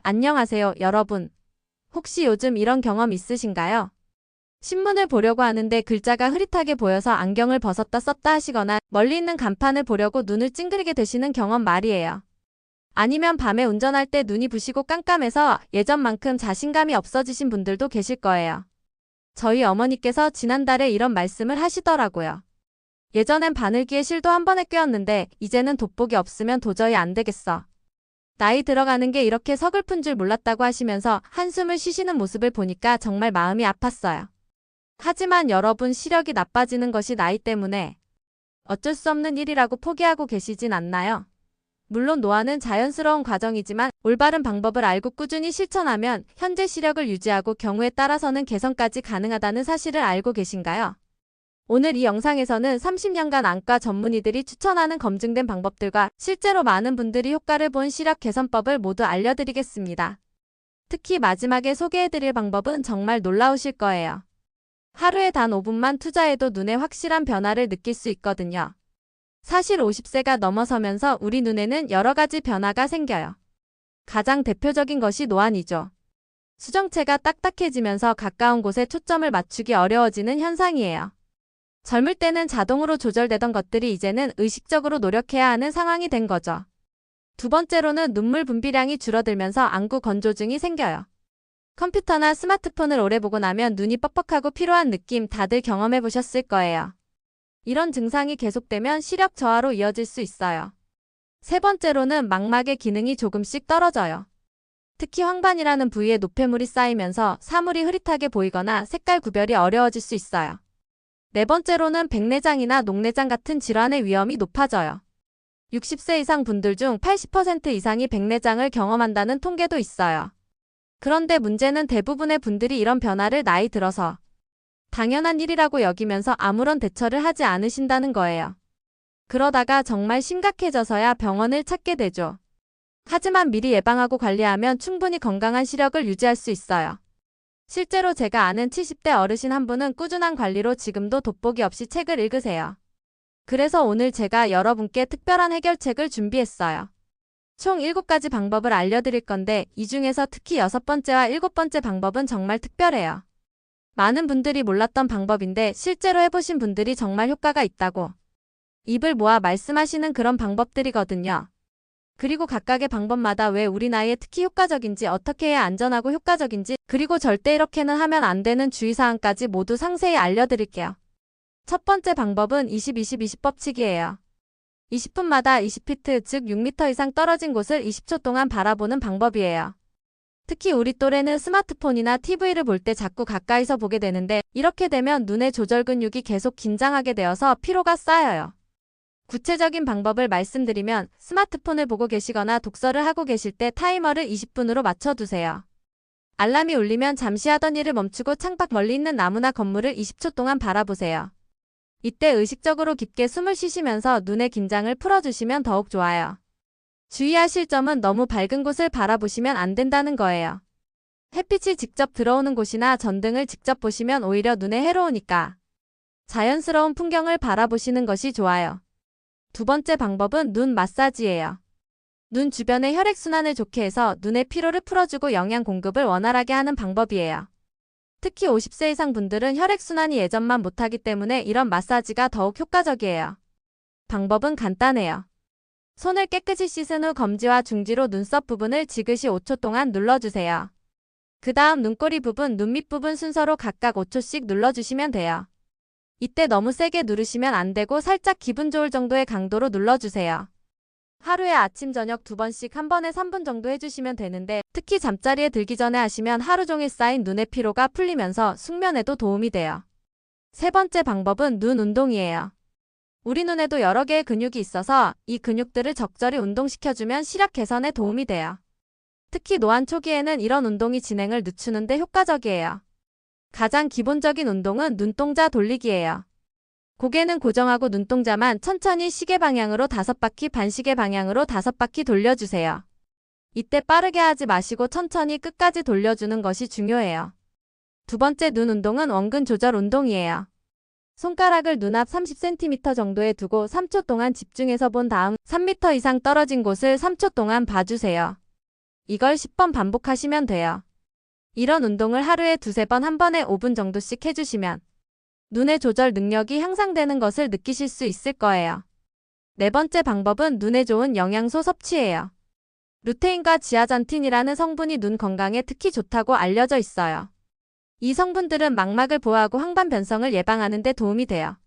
안녕하세요, 여러분. 혹시 요즘 이런 경험 있으신가요? 신문을 보려고 하는데 글자가 흐릿하게 보여서 안경을 벗었다 썼다 하시거나 멀리 있는 간판을 보려고 눈을 찡그리게 되시는 경험 말이에요. 아니면 밤에 운전할 때 눈이 부시고 깜깜해서 예전만큼 자신감이 없어지신 분들도 계실 거예요. 저희 어머니께서 지난달에 이런 말씀을 하시더라고요. 예전엔 바늘귀에 실도 한 번에 꿰었는데 이제는 돋보기 없으면 도저히 안 되겠어. 나이 들어가는 게 이렇게 서글픈 줄 몰랐다고 하시면서 한숨을 쉬시는 모습을 보니까 정말 마음이 아팠어요. 하지만 여러분, 시력이 나빠지는 것이 나이 때문에 어쩔 수 없는 일이라고 포기하고 계시진 않나요? 물론 노화는 자연스러운 과정이지만 올바른 방법을 알고 꾸준히 실천하면 현재 시력을 유지하고 경우에 따라서는 개선까지 가능하다는 사실을 알고 계신가요? 오늘 이 영상에서는 30년간 안과 전문의들이 추천하는 검증된 방법들과 실제로 많은 분들이 효과를 본 시력 개선법을 모두 알려드리겠습니다. 특히 마지막에 소개해드릴 방법은 정말 놀라우실 거예요. 하루에 단 5분만 투자해도 눈에 확실한 변화를 느낄 수 있거든요. 사실 50세가 넘어서면서 우리 눈에는 여러 가지 변화가 생겨요. 가장 대표적인 것이 노안이죠. 수정체가 딱딱해지면서 가까운 곳에 초점을 맞추기 어려워지는 현상이에요. 젊을 때는 자동으로 조절되던 것들이 이제는 의식적으로 노력해야 하는 상황이 된 거죠. 두 번째로는 눈물 분비량이 줄어들면서 안구 건조증이 생겨요. 컴퓨터나 스마트폰을 오래 보고 나면 눈이 뻑뻑하고 피로한 느낌 다들 경험해 보셨을 거예요. 이런 증상이 계속되면 시력 저하로 이어질 수 있어요. 세 번째로는 망막의 기능이 조금씩 떨어져요. 특히 황반이라는 부위에 노폐물이 쌓이면서 사물이 흐릿하게 보이거나 색깔 구별이 어려워질 수 있어요. 네 번째로는 백내장이나 녹내장 같은 질환의 위험이 높아져요. 60세 이상 분들 중 80% 이상이 백내장을 경험한다는 통계도 있어요. 그런데 문제는 대부분의 분들이 이런 변화를 나이 들어서 당연한 일이라고 여기면서 아무런 대처를 하지 않으신다는 거예요. 그러다가 정말 심각해져서야 병원을 찾게 되죠. 하지만 미리 예방하고 관리하면 충분히 건강한 시력을 유지할 수 있어요. 실제로 제가 아는 70대 어르신 한 분은 꾸준한 관리로 지금도 돋보기 없이 책을 읽으세요. 그래서 오늘 제가 여러분께 특별한 해결책을 준비했어요. 총 7가지 방법을 알려드릴 건데 이 중에서 특히 6번째와 7번째 방법은 정말 특별해요. 많은 분들이 몰랐던 방법인데 실제로 해보신 분들이 정말 효과가 있다고 입을 모아 말씀하시는 그런 방법들이거든요. 그리고 각각의 방법마다 왜 우리 나이에 특히 효과적인지, 어떻게 해야 안전하고 효과적인지, 그리고 절대 이렇게는 하면 안 되는 주의사항까지 모두 상세히 알려드릴게요. 첫 번째 방법은 20-20-20 법칙이에요. 20분마다 20피트, 즉 6m 이상 떨어진 곳을 20초 동안 바라보는 방법이에요. 특히 우리 또래는 스마트폰이나 TV를 볼 때 자꾸 가까이서 보게 되는데 이렇게 되면 눈의 조절 근육이 계속 긴장하게 되어서 피로가 쌓여요. 구체적인 방법을 말씀드리면 스마트폰을 보고 계시거나 독서를 하고 계실 때 타이머를 20분으로 맞춰두세요. 알람이 울리면 잠시 하던 일을 멈추고 창밖 멀리 있는 나무나 건물을 20초 동안 바라보세요. 이때 의식적으로 깊게 숨을 쉬시면서 눈의 긴장을 풀어주시면 더욱 좋아요. 주의하실 점은 너무 밝은 곳을 바라보시면 안 된다는 거예요. 햇빛이 직접 들어오는 곳이나 전등을 직접 보시면 오히려 눈에 해로우니까 자연스러운 풍경을 바라보시는 것이 좋아요. 두 번째 방법은 눈 마사지예요. 눈 주변의 혈액순환을 좋게 해서 눈의 피로를 풀어주고 영양 공급을 원활하게 하는 방법이에요. 특히 50세 이상 분들은 혈액순환이 예전만 못하기 때문에 이런 마사지가 더욱 효과적이에요. 방법은 간단해요. 손을 깨끗이 씻은 후 검지와 중지로 눈썹 부분을 지그시 5초 동안 눌러주세요. 그 다음 눈꼬리 부분, 눈 밑 부분 순서로 각각 5초씩 눌러주시면 돼요. 이때 너무 세게 누르시면 안 되고 살짝 기분 좋을 정도의 강도로 눌러주세요. 하루에 아침 저녁 2번씩 한 번에 3분 정도 해주시면 되는데 특히 잠자리에 들기 전에 하시면 하루 종일 쌓인 눈의 피로가 풀리면서 숙면에도 도움이 돼요. 세 번째 방법은 눈 운동이에요. 우리 눈에도 여러 개의 근육이 있어서 이 근육들을 적절히 운동시켜주면 시력 개선에 도움이 돼요. 특히 노안 초기에는 이런 운동이 진행을 늦추는데 효과적이에요. 가장 기본적인 운동은 눈동자 돌리기예요. 고개는 고정하고 눈동자만 천천히 시계 방향으로 5바퀴, 반시계 방향으로 5바퀴 돌려주세요. 이때 빠르게 하지 마시고 천천히 끝까지 돌려주는 것이 중요해요. 두 번째 눈 운동은 원근 조절 운동이에요. 손가락을 눈 앞 30cm 정도에 두고 3초 동안 집중해서 본 다음 3m 이상 떨어진 곳을 3초 동안 봐주세요. 이걸 10번 반복하시면 돼요. 이런 운동을 하루에 두세 번 한 번에 5분 정도씩 해주시면 눈의 조절 능력이 향상되는 것을 느끼실 수 있을 거예요. 네 번째 방법은 눈에 좋은 영양소 섭취예요. 루테인과 지아잔틴이라는 성분이 눈 건강에 특히 좋다고 알려져 있어요. 이 성분들은 망막을 보호하고 황반 변성을 예방하는 데 도움이 돼요.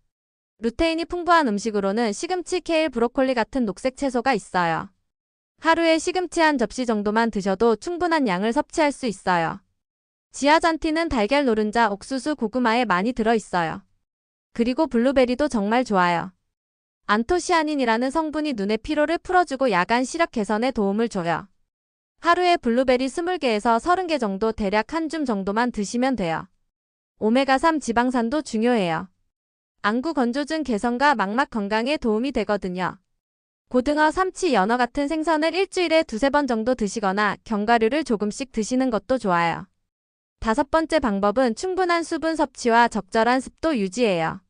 루테인이 풍부한 음식으로는 시금치, 케일, 브로콜리 같은 녹색 채소가 있어요. 하루에 시금치 한 접시 정도만 드셔도 충분한 양을 섭취할 수 있어요. 지아잔틴은 달걀 노른자, 옥수수, 고구마에 많이 들어있어요. 그리고 블루베리도 정말 좋아요. 안토시아닌이라는 성분이 눈의 피로를 풀어주고 야간 시력 개선에 도움을 줘요. 하루에 블루베리 20개에서 30개 정도 대략 한 줌 정도만 드시면 돼요. 오메가3 지방산도 중요해요. 안구 건조증 개선과 망막 건강에 도움이 되거든요. 고등어, 삼치, 연어 같은 생선을 일주일에 두세 번 정도 드시거나 견과류를 조금씩 드시는 것도 좋아요. 다섯 번째 방법은 충분한 수분 섭취와 적절한 습도 유지예요.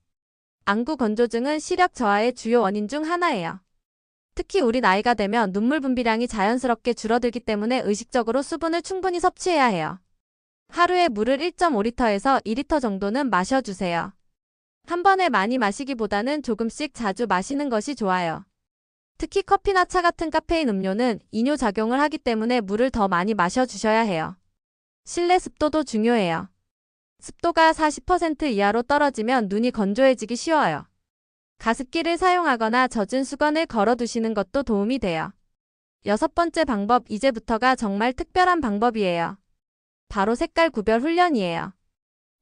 안구 건조증은 시력 저하의 주요 원인 중 하나예요. 특히 우리 나이가 되면 눈물 분비량이 자연스럽게 줄어들기 때문에 의식적으로 수분을 충분히 섭취해야 해요. 하루에 물을 1.5리터에서 2리터 정도는 마셔주세요. 한 번에 많이 마시기보다는 조금씩 자주 마시는 것이 좋아요. 특히 커피나 차 같은 카페인 음료는 이뇨 작용을 하기 때문에 물을 더 많이 마셔주셔야 해요. 실내 습도도 중요해요. 습도가 40% 이하로 떨어지면 눈이 건조해지기 쉬워요. 가습기를 사용하거나 젖은 수건을 걸어두시는 것도 도움이 돼요. 여섯 번째 방법, 이제부터가 정말 특별한 방법이에요. 바로 색깔 구별 훈련이에요.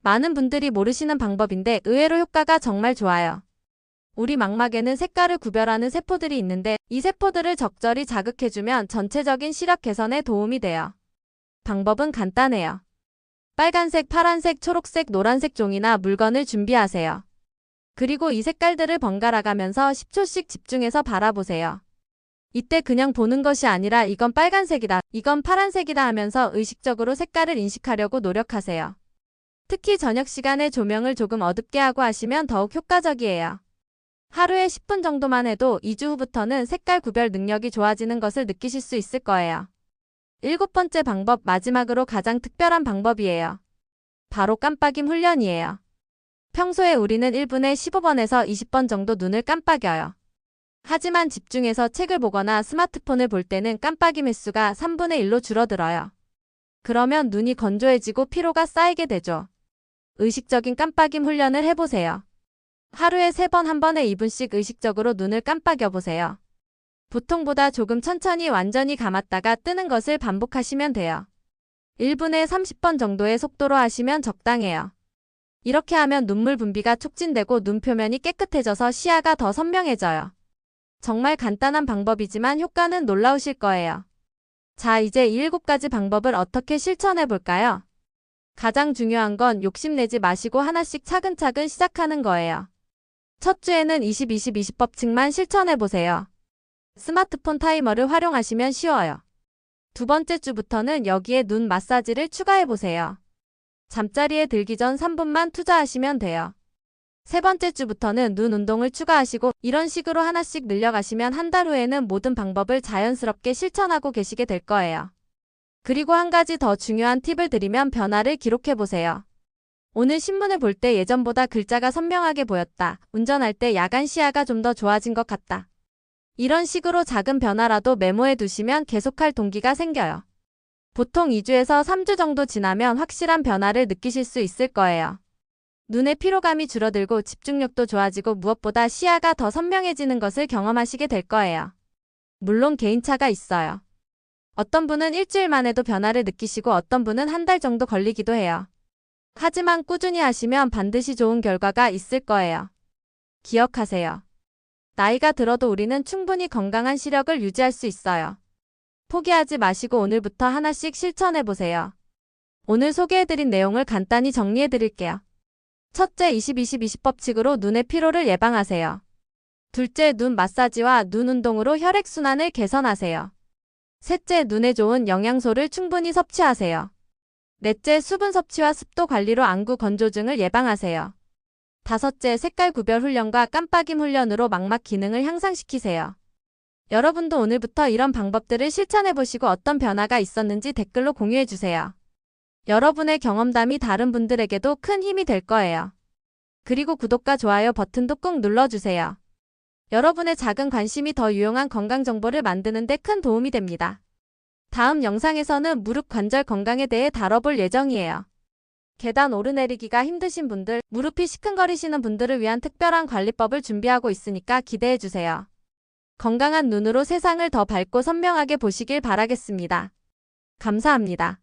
많은 분들이 모르시는 방법인데 의외로 효과가 정말 좋아요. 우리 망막에는 색깔을 구별하는 세포들이 있는데 이 세포들을 적절히 자극해주면 전체적인 시력 개선에 도움이 돼요. 방법은 간단해요. 빨간색, 파란색, 초록색, 노란색 종이나 물건을 준비하세요. 그리고 이 색깔들을 번갈아 가면서 10초씩 집중해서 바라보세요. 이때 그냥 보는 것이 아니라 이건 빨간색이다, 이건 파란색이다 하면서 의식적으로 색깔을 인식하려고 노력하세요. 특히 저녁 시간에 조명을 조금 어둡게 하고 하시면 더욱 효과적이에요. 하루에 10분 정도만 해도 2주 후부터는 색깔 구별 능력이 좋아지는 것을 느끼실 수 있을 거예요. 일곱 번째 방법, 마지막으로 가장 특별한 방법이에요. 바로 깜빡임 훈련이에요. 평소에 우리는 1분에 15번에서 20번 정도 눈을 깜빡여요. 하지만 집중해서 책을 보거나 스마트폰을 볼 때는 깜빡임 횟수가 3분의 1로 줄어들어요. 그러면 눈이 건조해지고 피로가 쌓이게 되죠. 의식적인 깜빡임 훈련을 해보세요. 하루에 3번 한 번에 2분씩 의식적으로 눈을 깜빡여보세요. 보통보다 조금 천천히 완전히 감았다가 뜨는 것을 반복하시면 돼요. 1분에 30번 정도의 속도로 하시면 적당해요. 이렇게 하면 눈물 분비가 촉진되고 눈 표면이 깨끗해져서 시야가 더 선명해져요. 정말 간단한 방법이지만 효과는 놀라우실 거예요. 자, 이제 이 7가지 방법을 어떻게 실천해 볼까요? 가장 중요한 건 욕심내지 마시고 하나씩 차근차근 시작하는 거예요. 첫 주에는 20-20-20 법칙만 실천해 보세요. 스마트폰 타이머를 활용하시면 쉬워요. 두 번째 주부터는 여기에 눈 마사지를 추가해 보세요. 잠자리에 들기 전 3분만 투자하시면 돼요. 세 번째 주부터는 눈 운동을 추가하시고 이런 식으로 하나씩 늘려가시면 한 달 후에는 모든 방법을 자연스럽게 실천하고 계시게 될 거예요. 그리고 한 가지 더 중요한 팁을 드리면 변화를 기록해 보세요. 오늘 신문을 볼 때 예전보다 글자가 선명하게 보였다. 운전할 때 야간 시야가 좀 더 좋아진 것 같다. 이런 식으로 작은 변화라도 메모해 두시면 계속할 동기가 생겨요. 보통 2주에서 3주 정도 지나면 확실한 변화를 느끼실 수 있을 거예요. 눈의 피로감이 줄어들고 집중력도 좋아지고 무엇보다 시야가 더 선명해지는 것을 경험하시게 될 거예요. 물론 개인차가 있어요. 어떤 분은 일주일 만에도 변화를 느끼시고 어떤 분은 한 달 정도 걸리기도 해요. 하지만 꾸준히 하시면 반드시 좋은 결과가 있을 거예요. 기억하세요. 나이가 들어도 우리는 충분히 건강한 시력을 유지할 수 있어요. 포기하지 마시고 오늘부터 하나씩 실천해보세요. 오늘 소개해드린 내용을 간단히 정리해드릴게요. 첫째, 20-20-20 법칙으로 눈의 피로를 예방하세요. 둘째, 눈 마사지와 눈 운동으로 혈액순환을 개선하세요. 셋째, 눈에 좋은 영양소를 충분히 섭취하세요. 넷째, 수분 섭취와 습도 관리로 안구 건조증을 예방하세요. 다섯째, 색깔 구별 훈련과 깜빡임 훈련으로 망막 기능을 향상시키세요. 여러분도 오늘부터 이런 방법들을 실천해보시고 어떤 변화가 있었는지 댓글로 공유해주세요. 여러분의 경험담이 다른 분들에게도 큰 힘이 될 거예요. 그리고 구독과 좋아요 버튼도 꾹 눌러주세요. 여러분의 작은 관심이 더 유용한 건강 정보를 만드는 데 큰 도움이 됩니다. 다음 영상에서는 무릎 관절 건강에 대해 다뤄볼 예정이에요. 계단 오르내리기가 힘드신 분들, 무릎이 시큰거리시는 분들을 위한 특별한 관리법을 준비하고 있으니까 기대해주세요. 건강한 눈으로 세상을 더 밝고 선명하게 보시길 바라겠습니다. 감사합니다.